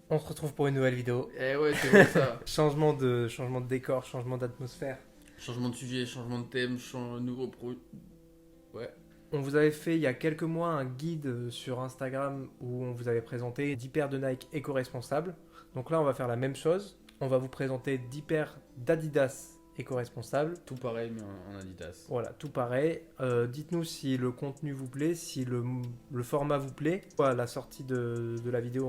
On se retrouve pour une nouvelle vidéo. Eh ouais, c'est vrai ça. Changement de décor, changement d'atmosphère. Changement de sujet, changement de thème, nouveau pro. Ouais. On vous avait fait il y a quelques mois un guide sur Instagram où on vous avait présenté 10 paires de Nike éco-responsables. Donc là, on va faire la même chose. On va vous présenter 10 paires d'Adidas éco-responsables. Tout pareil, mais en Adidas. Voilà, tout pareil. Dites-nous si le contenu vous plaît, si le format vous plaît. À la sortie de la vidéo,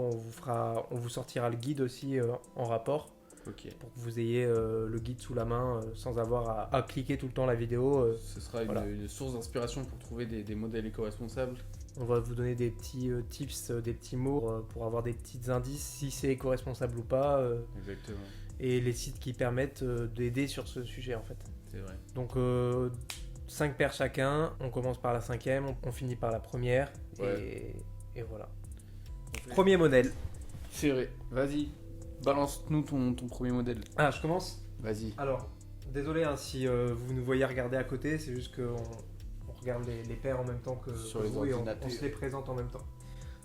on vous sortira le guide aussi en rapport. Ok. Pour que vous ayez le guide sous la main sans avoir à cliquer tout le temps la vidéo. Ce sera voilà. une source d'inspiration pour trouver des modèles éco-responsables. On va vous donner des petits tips, des petits mots pour avoir des petits indices si c'est éco-responsable ou pas. Exactement. Et les sites qui permettent d'aider sur ce sujet en fait. C'est vrai. Donc 5 paires chacun, on commence par la 5e, on finit par la première. Ouais. Et voilà. Premier modèle. C'est vrai. Vas-y, balance-nous ton premier modèle. Ah, je commence. Vas-y. Alors, désolé si vous nous voyez regarder à côté, c'est juste qu'on regarde les paires en même temps que Sur les vous et on ordinateurs. se les présente en même temps.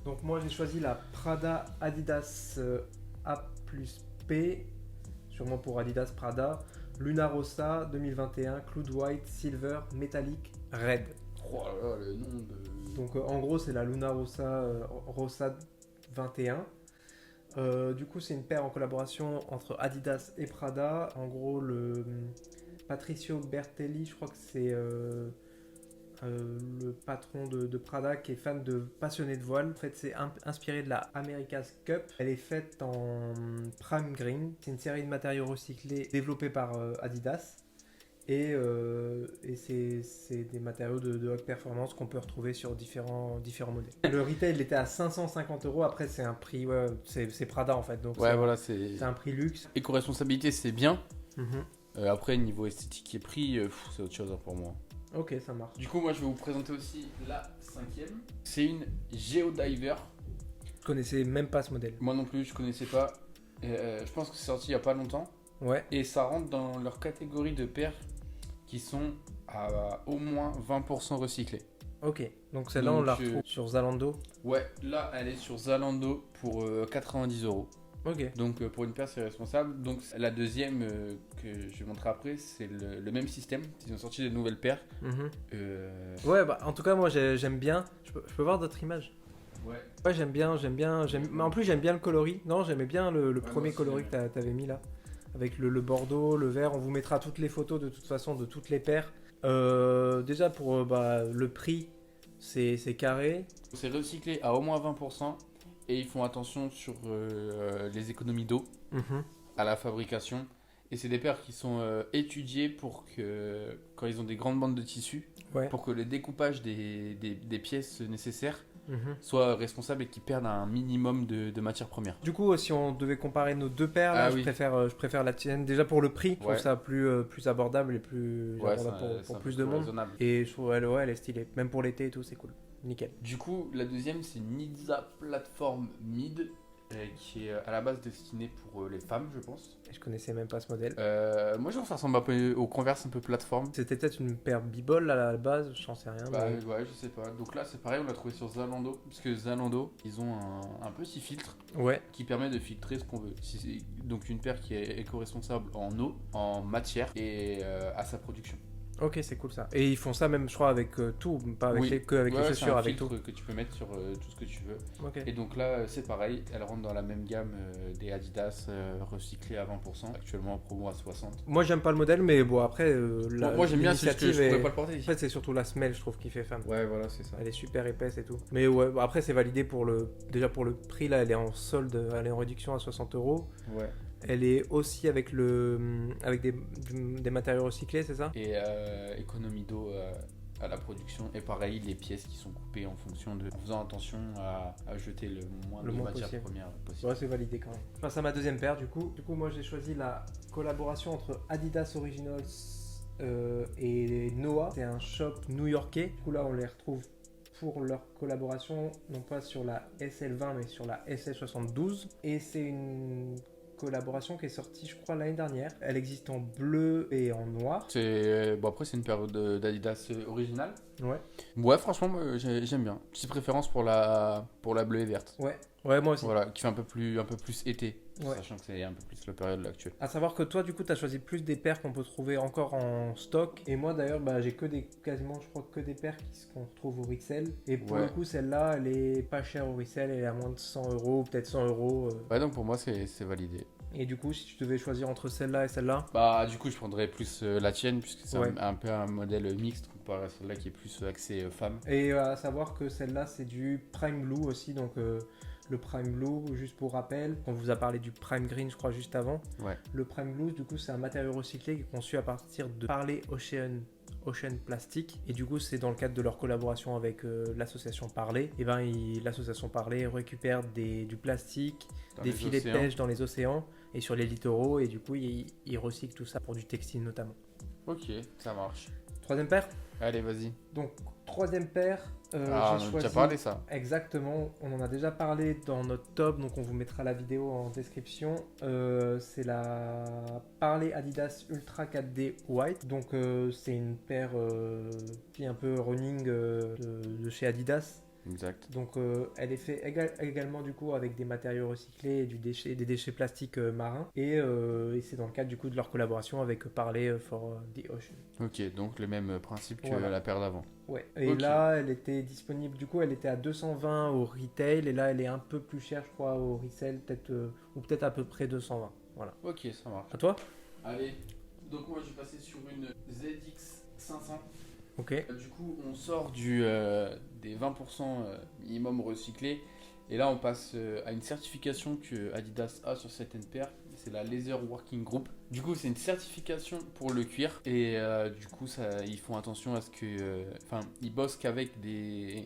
Donc moi j'ai choisi la Prada Adidas A plus P, sûrement pour Adidas Prada, Luna Rossa 2021, Cloud White, Silver, Metallic, Red. Oh là là, le nom de... Donc en gros c'est la Luna Rossa, Rossa 21. Du coup, c'est une paire en collaboration entre Adidas et Prada. En gros, le Patricio Bertelli, je crois que c'est le patron de Prada qui est fan de passionné de voile. En fait, c'est inspiré de la America's Cup. Elle est faite en Prime Green. C'est une série de matériaux recyclés développés par Adidas. Et c'est des matériaux de haute performance qu'on peut retrouver sur différents modèles. Le retail il était à 550 €. Après, c'est un prix, ouais, c'est Prada en fait. Donc Ouais, voilà, c'est... c'est un prix luxe. Éco-responsabilité, c'est bien. Mhm. Après, niveau esthétique et prix, c'est autre chose hein, pour moi. Ok, ça marche. Du coup, moi, je vais vous présenter aussi la 5e. C'est une Geodiver. Je connaissais même pas ce modèle. Moi non plus, je connaissais pas. Je pense que c'est sorti il y a pas longtemps. Ouais. Et ça rentre dans leur catégorie de paires qui sont à au moins 20% recyclées. Ok. Donc celle-là, on Donc, la retrouve sur Zalando. Ouais, là, elle est sur Zalando pour 90 €. Ok. Donc, pour une paire, c'est responsable. Donc, la deuxième que je vais montrer après, c'est le même système. Ils ont sorti de nouvelles paires. Mhm. Euh, Ouais, bah en tout cas, moi j'aime bien. Je peux voir d'autres images. Ouais. Ouais, j'aime bien. Mais en plus, j'aime bien le coloris. Non, j'aimais bien le premier moi aussi, coloris que t'avais mis là. Avec le bordeaux, le vert. On vous mettra toutes les photos de toute façon de toutes les paires. Déjà pour le prix, c'est carré. C'est recyclé à au moins 20%. Et ils font attention sur les économies d'eau Mhm. à la fabrication. Et c'est des paires qui sont étudiées pour que, quand ils ont des grandes bandes de tissu, Ouais. pour que le découpage des pièces nécessaires Mhm. soit responsable et qu'ils perdent un minimum de matières premières. Du coup, si on devait comparer nos deux paires, là, Ah je oui. préfère la tienne. Déjà pour le prix, je trouve Ouais. ça plus abordable et plus Ouais, abordable c'est pour un plus peu de monde. raisonnable. Et je trouve elle est stylée. Même pour l'été et tout, c'est cool. Nickel. Du coup, la deuxième, c'est Niza Platform Mid, qui est à la base destinée pour les femmes, je pense. Et je connaissais même pas ce modèle. Moi, je trouve que ça ressemble un peu au Converse, un peu plateforme. C'était peut-être une paire b-ball à la base, j'en sais rien. Bah mais- ouais, je sais pas. Donc là, c'est pareil, on l'a trouvé sur Zalando, parce que Zalando, ils ont un petit filtre Ouais. qui permet de filtrer ce qu'on veut. Donc une paire qui est éco-responsable en eau, en matière et à sa production. Ok, c'est cool ça. Et ils font ça même, je crois, avec tout, pas avec Oui. les Ouais, chaussures, c'est un avec tout. filtre que tu peux mettre sur tout ce que tu veux. Ok. Et donc là, c'est pareil, elle rentre dans la même gamme des Adidas recyclés à 20%, actuellement en promo à 60%. Moi, j'aime pas le modèle, mais bon, après, Moi j'aime bien, c'est juste que je l'initiative pourrais est- pas le porter En ici. fait, c'est surtout la semelle, je trouve, qui fait femme. Ouais, voilà, c'est ça. Elle est super épaisse et tout. Mais ouais, bon, après, c'est validé déjà pour le prix, là, elle est en solde, elle est en réduction à 60 €. Ouais. Elle est aussi avec des matériaux recyclés, c'est ça? Et économie d'eau à la production. Et pareil, les pièces qui sont coupées en fonction de. En faisant attention à jeter le moins Le de moins matières possible. premières possible. Ouais, c'est validé quand même. Je passe à ma deuxième paire du coup. Du coup, moi j'ai choisi la collaboration entre Adidas Originals et Noah. C'est un shop new-yorkais. Du coup, là, on les retrouve pour leur collaboration, non pas sur la SL20 mais sur la SL72. Et c'est une collaboration qui est sortie, je crois, l'année dernière. Elle existe en bleu et en noir. Bon, après, c'est une paire d'Adidas originale. Ouais. Ouais, franchement, moi, j'aime bien. Petite préférence pour la bleue et verte. Ouais. Ouais, moi aussi. Voilà, qui fait un peu plus été, Ouais. sachant que c'est un peu plus la période là, actuelle. À savoir que toi, du coup, tu as choisi plus des paires qu'on peut trouver encore en stock. Et moi, d'ailleurs, bah, j'ai quasiment, je crois, que des paires qu'on retrouve au resell. Et pour Ouais. le coup, celle-là, elle est pas chère au resell. Elle est à moins de 100 euros, peut-être 100 euros. Ouais, donc pour moi, c'est validé. Et du coup, si tu devais choisir entre celle-là et celle-là, Bah, du coup, je prendrais plus la tienne, puisque c'est Ouais. un peu un modèle mixte comparé à celle-là qui est plus axée femme. et à savoir que celle-là, c'est du Prime Blue aussi. Donc, le Prime Blue, juste pour rappel, on vous a parlé du Prime Green, je crois, juste avant. Ouais. Le Prime Blue, du coup, c'est un matériau recyclé qui est conçu à partir de Parley Ocean Plastic. Et du coup, c'est dans le cadre de leur collaboration avec l'association Parley. Et ben, l'association Parley récupère du plastique, Dans des les filets de océans. pêche dans les océans et sur les littoraux. Et du coup, ils recyclent tout ça pour du textile notamment. Ok, ça marche. Troisième paire. Allez, vas-y. Donc, troisième paire, On j'ai en a choisi... déjà parlé, ça. Exactement, on en a déjà parlé dans notre top, donc on vous mettra la vidéo en description. C'est la Parley Adidas Ultra 4D White. Donc c'est une paire qui est un peu running de chez Adidas. Exact. Donc elle est faite également du coup avec des matériaux recyclés et des déchets plastiques marins. Et c'est dans le cadre du coup de leur collaboration avec Parley for the Ocean. Ok, donc le même principe que Voilà. la paire d'avant. Ouais, et Ok. là, elle était disponible, du coup, elle était à 220 au retail, et là, elle est un peu plus chère, je crois, au resell, peut-être, ou peut-être à peu près 220. Voilà. Ok, ça marche. À toi? Allez, donc moi je vais passer sur une ZX 500. Ok. Du coup, on sort des 20% minimum recyclés. Et là, on passe à une certification que Adidas a sur certaines paires. C'est la Leather Working Group. Du coup, c'est une certification pour le cuir. Et du coup, ils font attention à ce que... Enfin, ils bossent qu'avec des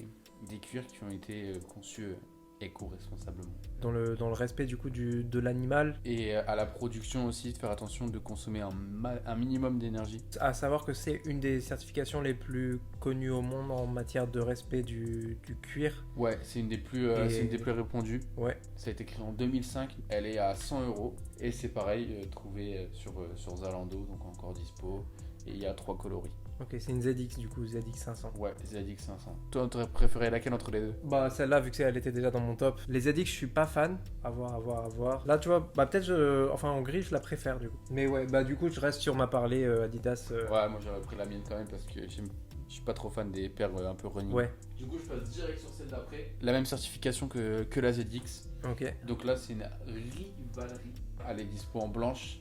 cuirs qui ont été conçus éco-responsablement. Dans le respect, du coup, de l'animal. Et à la production aussi, de faire attention de consommer un minimum d'énergie. À savoir que c'est une des certifications les plus connues au monde en matière de respect du cuir. Ouais, c'est une des plus, répandues. Ouais. Ça a été créé en 2005. Elle est à 100 euros. Et c'est pareil, trouvé sur Zalando, donc encore dispo. Et il y a 3 coloris. Ok, c'est une ZX, du coup, ZX 500. Ouais, ZX 500. Toi, t'aurais préféré laquelle entre les deux? Bah, celle-là, vu que elle était déjà dans mon top. Les ZX, je suis pas fan. À voir. Là, tu vois, bah, peut-être, enfin, en gris, je la préfère, du coup. Mais ouais, bah, du coup, je reste sur ma Parley Adidas. Ouais, moi j'aurais pris la mienne quand même parce que je suis pas trop fan des paires un peu running. Ouais, Du coup, je passe direct sur celle d'après. La même certification que la ZX. ok. Donc là, c'est une Rivalry. Elle est dispo en blanche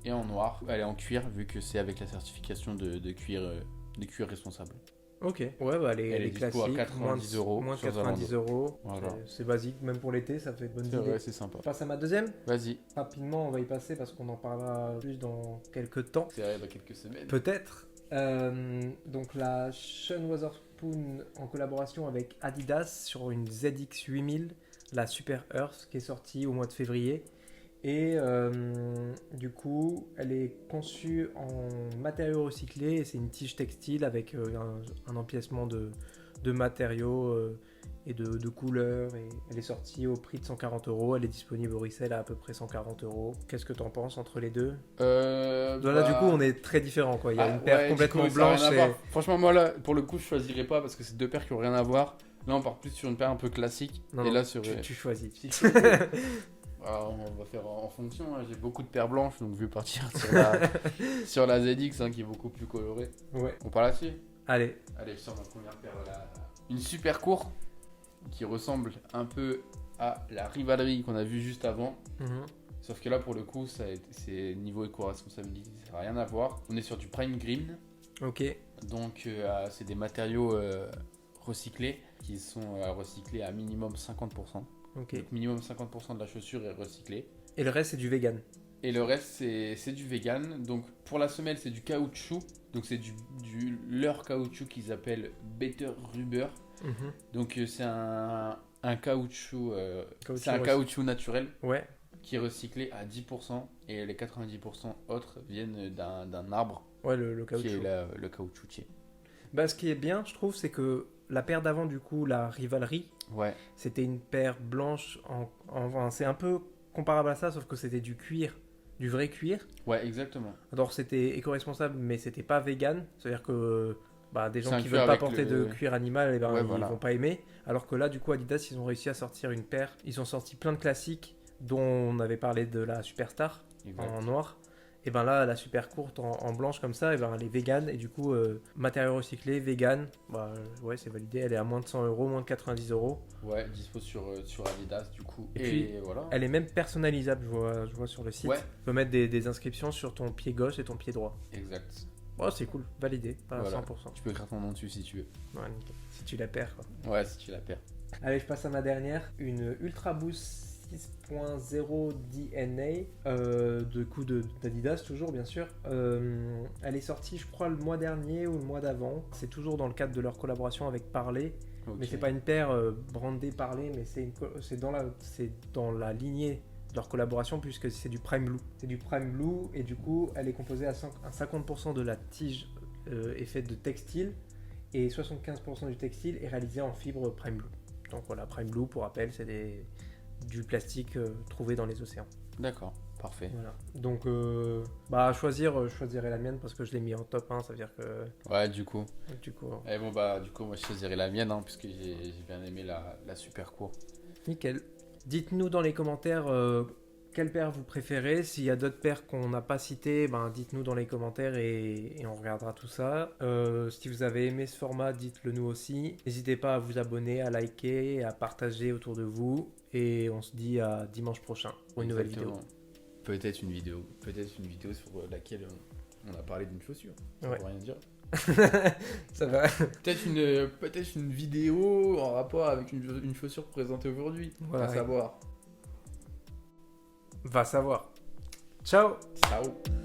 et en noir. Elle est en cuir vu que c'est avec la certification de cuir responsable. Ok. Ouais, bah, elle est dispo à classique. 90 euros Moins de sur 90 euros. Voilà. C'est basique, même pour l'été, ça fait de bonnes C'est idées. vrai, c'est sympa. Je passe à ma deuxième. Vas-y. Rapidement, on va y passer parce qu'on en parlera plus dans quelques temps. C'est vrai, dans quelques semaines. Peut-être. Donc la Sean Wotherspoon en collaboration avec Adidas sur une ZX 8000, la Super Earth, qui est sortie au mois de février. Et du coup, elle est conçue en matériaux recyclés et c'est une tige textile avec un empiècement de matériaux et de couleurs. Et elle est sortie au prix de 140 euros. Elle est disponible au resell à peu près 140 euros. Qu'est-ce que t'en penses entre les deux? Là, du coup, on est très différents, quoi. Il y a une paire complètement blanche. Franchement, moi, là, pour le coup, je choisirais pas parce que c'est deux paires qui ont rien à voir. Là, on part plus sur une paire un peu classique. Non, et non, là, sur... tu choisis. Alors, on va faire en fonction. Hein. J'ai beaucoup de paires blanches, donc je vais partir sur la ZX qui est beaucoup plus colorée. Ouais. On part là-dessus? Allez. Allez, je sors ma première paire. Une super court qui ressemble un peu à la Rivalry qu'on a vue juste avant. Mhm. Sauf que là, pour le coup, c'est niveau éco-responsabilité, ça n'a rien à voir. On est sur du Prime Green. Ok. Donc, c'est des matériaux recyclés qui sont recyclés à minimum 50%. Ok. Donc, minimum 50% de la chaussure est recyclée. Et le reste, c'est du vegan. Et le reste, c'est du vegan. Donc, pour la semelle, c'est du caoutchouc. Donc, c'est leur caoutchouc qu'ils appellent Better Rubber. Mhm. Donc, c'est un caoutchouc, Caoutchouc c'est un caoutchouc naturel Ouais. qui est recyclé à 10%. Et les 90% autres viennent d'un arbre Ouais, le qui caoutchouc. est le caoutchoutier. Bah, ce qui est bien, je trouve, c'est que la paire d'avant, du coup, la Rivalry, Ouais, c'était une paire blanche. Enfin, c'est un peu comparable à ça, sauf que c'était du cuir, du vrai cuir. ouais, exactement. Alors, c'était éco-responsable, mais c'était pas vegan. C'est-à-dire que bah, des C'est gens un qui cuir veulent pas avec porter de cuir animal, et ben, Ouais, ils voilà. vont pas aimer. Alors que là, du coup, Adidas, ils ont réussi à sortir une paire. Ils ont sorti plein de classiques, dont on avait parlé de la Superstar Exact. en noir. Et ben là, la super courte en blanche comme ça, et ben elle est vegan. Et du coup, matériaux recyclés, vegan, bah ouais, c'est validé. Elle est à moins de 100 euros, moins de 90 euros. Ouais, dispo sur Adidas du coup. Et puis, voilà. Elle est même personnalisable, je vois sur le site. Ouais. Tu peux mettre des inscriptions sur ton pied gauche et ton pied droit. Exact. Oh, c'est cool, validé, pas à Voilà. 100%. Tu peux écrire ton nom dessus si tu veux. Ouais, nickel. Si tu la perds, quoi. Ouais, si tu la perds. Allez, je passe à ma dernière. Une Ultra Boost 6.0 DNA, d'Adidas, toujours, bien sûr. Elle est sortie, je crois, le mois dernier ou le mois d'avant. C'est toujours dans le cadre de leur collaboration avec Parley. Ok. Mais c'est pas une paire brandée Parley, mais c'est dans la lignée de leur collaboration, puisque c'est du Prime Blue. C'est du Prime Blue, et du coup, elle est composée à 50% de la tige est faite de textile, et 75% du textile est réalisé en fibre Prime Blue. Donc voilà, Prime Blue, pour rappel, c'est du plastique trouvé dans les océans. D'accord, parfait. Voilà. Donc, à choisir, je choisirais la mienne parce que je l'ai mis en top 1, ça veut dire que... Ouais, du coup. Du coup, Et bon, bah, du coup, moi, je choisirais la mienne, hein, puisque j'ai bien aimé la super cour. nickel. Dites-nous dans les commentaires quelle paire vous préférez. S'il y a d'autres paires qu'on n'a pas citées, ben, dites-nous dans les commentaires et on regardera tout ça. Si vous avez aimé ce format, dites-le nous aussi. N'hésitez pas à vous abonner, à liker, à partager autour de vous. Et on se dit à dimanche prochain pour une nouvelle vidéo. Exactement. Peut-être une vidéo sur laquelle on a parlé d'une chaussure. Ça Ouais. veut rien dire. Ça va. Peut-être une vidéo en rapport avec une chaussure présentée aujourd'hui. Voilà, À savoir. Va savoir. Ciao. Ciao.